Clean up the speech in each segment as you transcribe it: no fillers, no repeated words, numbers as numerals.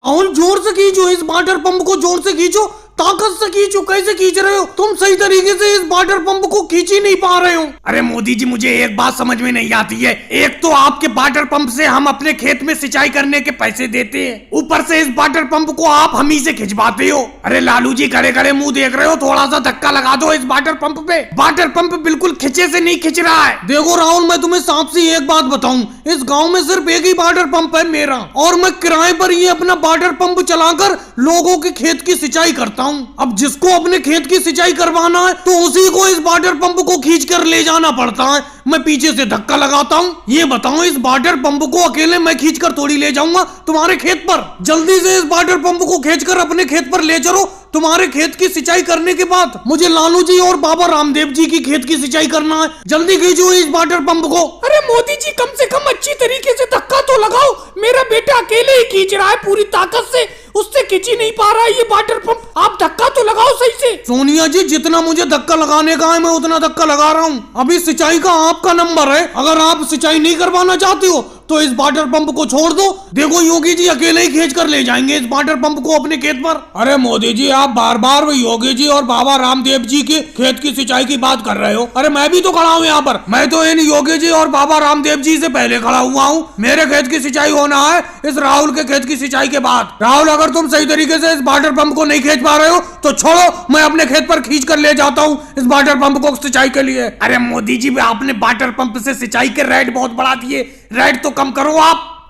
और जोर से खींचो, इस वाटर पंप को जोर से खींचो, ताकत से खींचो। कैसे खींच रहे हो तुम? सही तरीके से इस वाटर पंप को खींच ही नहीं पा रहे हो। अरे मोदी जी, मुझे एक बात समझ में नहीं आती है। एक तो आपके वाटर पंप से हम अपने खेत में सिंचाई करने के पैसे देते हैं, ऊपर से इस वाटर पंप को आप हम ही से खिंचवाते हो। अरे लालू जी, खड़े खड़े मुंह देख रहे हो, थोड़ा सा धक्का लगा दो इस वाटर पंप पे। वाटर पंप बिल्कुल खिंचे से नहीं खिंच रहा है। देखो राहुल, मैं तुम्हें साफ सी एक बात बताऊं, इस गांव में सिर्फ एक ही वाटर पंप है मेरा, और मैं किराए पर ये अपना वाटर पंप चलाकर लोगों के खेत की सिंचाई करता हूं। अब जिसको अपने खेत की सिंचाई करवाना है तो उसी को इस वाटर पंप को खींच कर ले जाना पड़ता है। मैं पीछे से धक्का लगाता हूँ। ये बताओ, इस वाटर पंप को अकेले मैं खींचकर थोड़ी ले जाऊंगा तुम्हारे खेत पर। जल्दी से इस वाटर पंप को खींचकर अपने खेत पर ले चलो। तुम्हारे खेत की सिंचाई करने के बाद मुझे लालू जी और बाबा रामदेव जी की खेत की सिंचाई करना है। जल्दी खींचो इस वाटर पंप को। अरे मोदी जी, कम से कम अच्छी तरीके से धक्का तो लगाओ। मेरा बेटा अकेले ही खींच रहा है पूरी ताकत से, उससे खींच ही नहीं पा रहा है ये वाटर पंप। आप धक्का तो लगाओ सही से। सोनिया जी, जितना मुझे धक्का लगाने का है मैं उतना धक्का लगा रहा हूँ। अभी सिंचाई का आपका नंबर है। अगर आप सिंचाई नहीं करवाना चाहते हो तो इस वाटर पंप को छोड़ दो। देखो योगी जी अकेले ही खींच कर ले जाएंगे इस वाटर पंप को अपने खेत पर। अरे मोदी जी, आप बार बार योगी जी और बाबा रामदेव जी के खेत की सिंचाई की बात कर रहे हो। अरे मैं भी तो खड़ा हूँ यहाँ पर। मैं तो इन योगी जी और बाबा रामदेव जी से पहले खड़ा हुआ हूँ। मेरे खेत की सिंचाई होना है इस राहुल के खेत की सिंचाई के बाद। राहुल, अगर तुम सही तरीके से इस वाटर पंप को नहीं खींच पा रहे हो तो छोड़ो, मैं अपने खेत पर खींच कर ले जाता हूँ इस वाटर पंप को सिंचाई के लिए। अरे मोदी जी, आपने वाटर पंप से सिंचाई के रेट बहुत बढ़ा दिए। रेट तो कम करो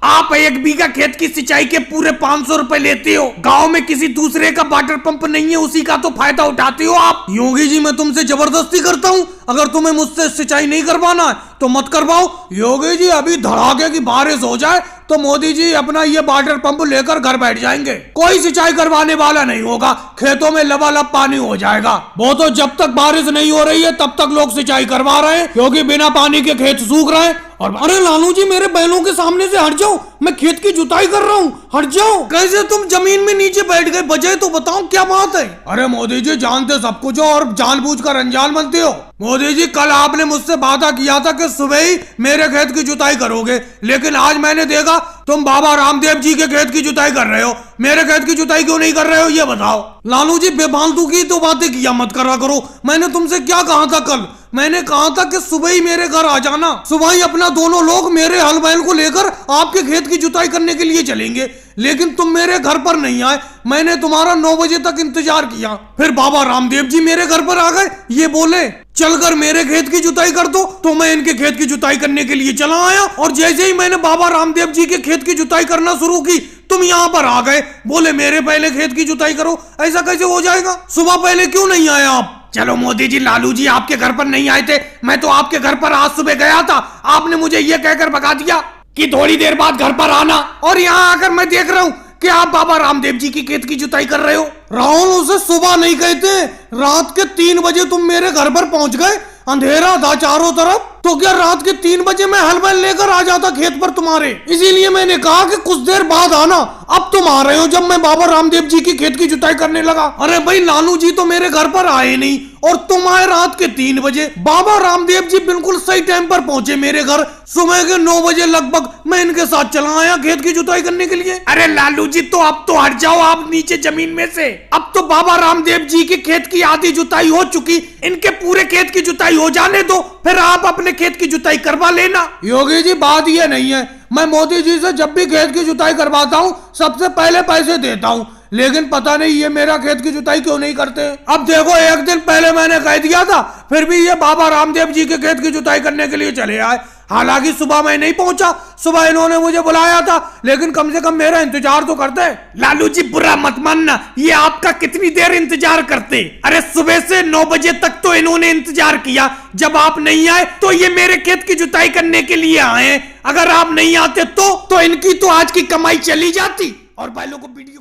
आप 1 बीघा खेत की सिंचाई के पूरे 500 रुपए लेते हो। गांव में किसी दूसरे का वाटर पंप नहीं है, उसी का तो फायदा उठाते हो आप। योगी जी, मैं तुमसे जबरदस्ती करता हूँ? अगर तुम्हें मुझसे सिंचाई नहीं करवाना है तो मत करवाओ। योगी जी, अभी धड़ाके की बारिश हो जाए तो मोदी जी अपना ये वाटर पंप लेकर घर बैठ जाएंगे। कोई सिंचाई करवाने वाला नहीं होगा, खेतों में लबालब पानी हो जाएगा। वो तो जब तक बारिश नहीं हो रही है तब तक लोग सिंचाई करवा रहे हैं, क्योंकि बिना पानी के खेत सूख रहे हैं। और अरे लालू जी, मेरे बैलों के सामने से हट जाओ, मैं खेत की जुताई कर रहा हूँ, हट जाओ। कैसे तुम जमीन में नीचे बैठ गए? वजह तो बताओ, क्या बात है? अरे मोदी जी, जानते सब कुछ हो और जानबूझकर अनजान बनते हो। मोदी जी, कल आपने मुझसे वादा किया था कि सुबह ही मेरे खेत की जुताई करोगे, लेकिन आज मैंने देखा तुम बाबा रामदेव जी के खेत की जुताई कर रहे हो। मेरे खेत की जुताई क्यों नहीं कर रहे हो ये बताओ। लालू जी, बेफालतू की तो बातें किया मत करा करो। मैंने तुमसे क्या कहा था कल? मैंने कहा था कि सुबह ही मेरे घर आ जाना। सुबह ही अपना दोनों लोग मेरे हल बैल को लेकर आपके खेत की जुताई करने के लिए चलेंगे, लेकिन तुम मेरे घर पर नहीं आए। मैंने तुम्हारा 9 बजे तक इंतजार किया, फिर बाबा रामदेव जी मेरे घर पर आ गए। ये बोले चलकर मेरे खेत की जुताई कर दो, तो मैं इनके खेत की जुताई करने के लिए चला आया। और जैसे ही मैंने बाबा रामदेव जी के खेत की जुताई करना शुरू की, तुम यहाँ पर आ गए, बोले मेरे पहले खेत की जुताई करो। ऐसा कैसे हो जाएगा? सुबह पहले क्यों नहीं आए आप? चलो मोदी जी, लालू जी आपके घर पर नहीं आए थे, मैं तो आपके घर पर आज सुबह गया था। आपने मुझे ये कहकर भगा दिया कि थोड़ी देर बाद घर पर आना, और यहाँ आकर मैं देख रहा हूँ कि आप बाबा रामदेव जी की खेत की जुताई कर रहे हो। राहुल, उसे सुबह नहीं कहते, रात के 3 बजे तुम मेरे घर पर पहुंच गए। अंधेरा था चारों तरफ, तो क्या रात के 3 बजे मैं हल बैल लेकर आ जाता खेत पर तुम्हारे? इसीलिए मैंने कहा कि कुछ देर बाद आना। अब तुम आ रहे हो जब मैं बाबा रामदेव जी की खेत की जुताई करने लगा। अरे भाई, लालू जी तो मेरे घर पर आए नहीं और तुम आए रात के 3 बजे। बाबा रामदेव जी बिल्कुल सही टाइम पर पहुंचे मेरे घर। सुबह के 9 बजे लगभग मैं इनके साथ चला आया खेत की जुताई करने के लिए। अरे लालू जी, तो अब तो हट जाओ आप नीचे जमीन में से। अब तो बाबा रामदेव जी के खेत की आधी जुताई हो चुकी, इनके पूरे खेत की जुताई हो जाने दो, फिर आप अपने खेत की जुताई करवा लेना। योगी जी, बात ये नहीं है, मैं मोदी जी से जब भी खेत की जुताई करवाता हूँ सबसे पहले पैसे देता हूँ, लेकिन पता नहीं ये मेरा खेत की जुताई क्यों नहीं करते। अब देखो, एक दिन पहले मैंने कह दिया था, फिर भी ये बाबा रामदेव जी के खेत की जुताई करने के लिए चले आए। हालांकि सुबह मैं नहीं पहुंचा, सुबह इन्होंने मुझे बुलाया था, लेकिन कम से कम मेरा इंतजार तो करते। लालू जी, बुरा मत मानना, ये आपका कितनी देर इंतजार करते। अरे सुबह से 9 बजे तक तो इन्होंने इंतजार किया। जब आप नहीं आए तो ये मेरे खेत की जुताई करने के लिए आए। अगर आप नहीं आते तो इनकी तो आज की कमाई चली जाती। और भाई लोगों को वीडियो